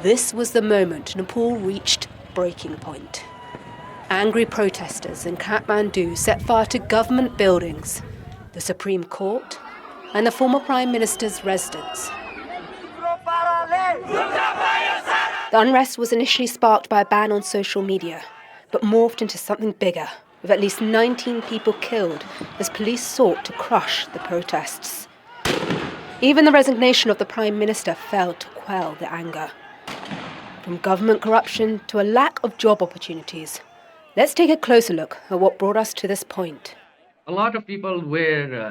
This was the moment Nepal reached breaking point. Angry protesters in Kathmandu set fire to government buildings, the Supreme Court, and the former Prime Minister's residence. The unrest was initially sparked by a ban on social media, but morphed into something bigger, with at least 19 people killed as police sought to crush the protests. Even the resignation of the Prime Minister failed to quell the anger. From government corruption to a lack of job opportunities, let's take a closer look at what brought us to this point. A lot of people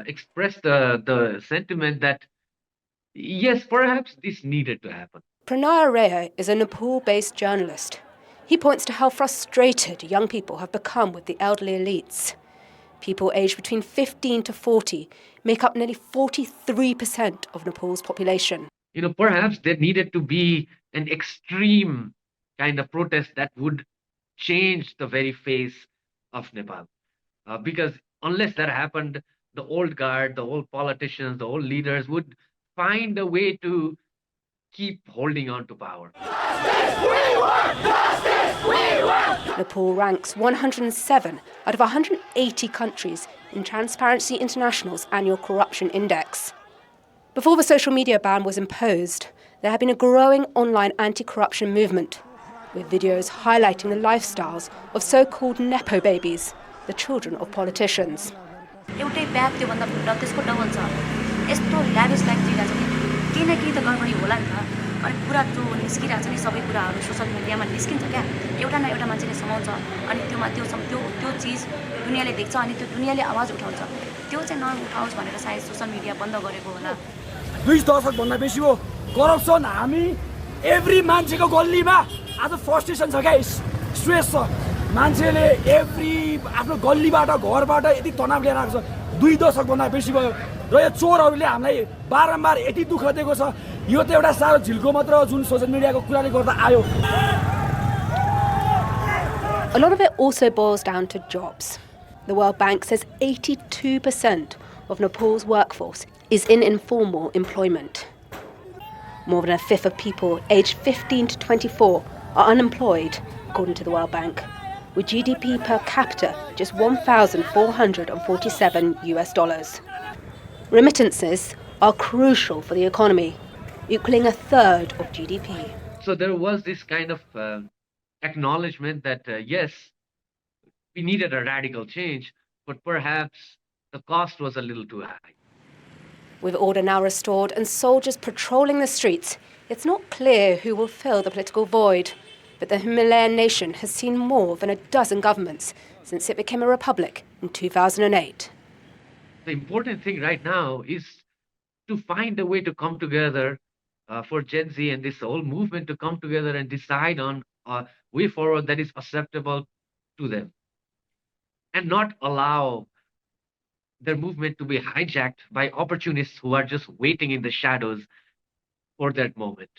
expressed the sentiment that, yes, perhaps this needed to happen. Pranay Rea is a Nepal-based journalist. He points to how frustrated young people have become with the elderly elites. People aged between 15 to 40 make up nearly 43% of Nepal's population. Perhaps there needed to be an extreme kind of protest that would change the very face of Nepal. Because unless that happened, the old guard, the old politicians, the old leaders would find a way to keep holding on to power. Nepal ranks 107 out of 180 countries in Transparency International's annual corruption index. Before the social media ban was imposed, there had been a growing online anti-corruption movement, with videos highlighting the lifestyles of so-called Nepo babies, the children of politicians. अनि पुरा जो निस्किरा छ नि सबै कुराहरु social मिडियामा निस्किन्छ क्या एउटा न एउटा मान्छेले समाउँछ अनि त्यो चीज दुनियाले देख्छ अनि त्यो दुनियाले आवाज उठाउँछ त्यो चाहिँ नउठाओस् भनेर सायद सोशल मिडिया बन्द गरेको होला 2 दशक भन्दा बेसी हो करप्सन हामी एभ्री मान्छेको गल्लीमा आज फ्रस्ट्रेसन छ गाइस स्ट्रेस छ मान्छेले एभ्री आफ्नो गल्लीबाट घरबाट यति तनाव लिएर आएको छ 2 दशक भन्दा बेसी भयो र यो चोरहरुले हामीलाई बारम्बार यति दुःख दिएको छ यो त एउटा सारो झिल्को मात्र जुन सोशल मिडियाको कुराले गर्दा आयो. A lot of it also boils down to jobs. The World Bank says 82% of Nepal's workforce is in informal employment. More than a fifth of people aged 15 to 24 are unemployed, according to the World Bank, with GDP per capita just $1,447. Remittances are crucial for the economy, equaling a third of GDP. So there was this kind of acknowledgement that, yes, we needed a radical change, but perhaps the cost was a little too high. With order now restored and soldiers patrolling the streets, it's not clear who will fill the political void. But the Himalayan nation has seen more than a dozen governments since it became a republic in 2008. The important thing right now is to find a way to come together for Gen Z and this whole movement to come together and decide on a way forward that is acceptable to them, and not allow their movement to be hijacked by opportunists who are just waiting in the shadows for that moment.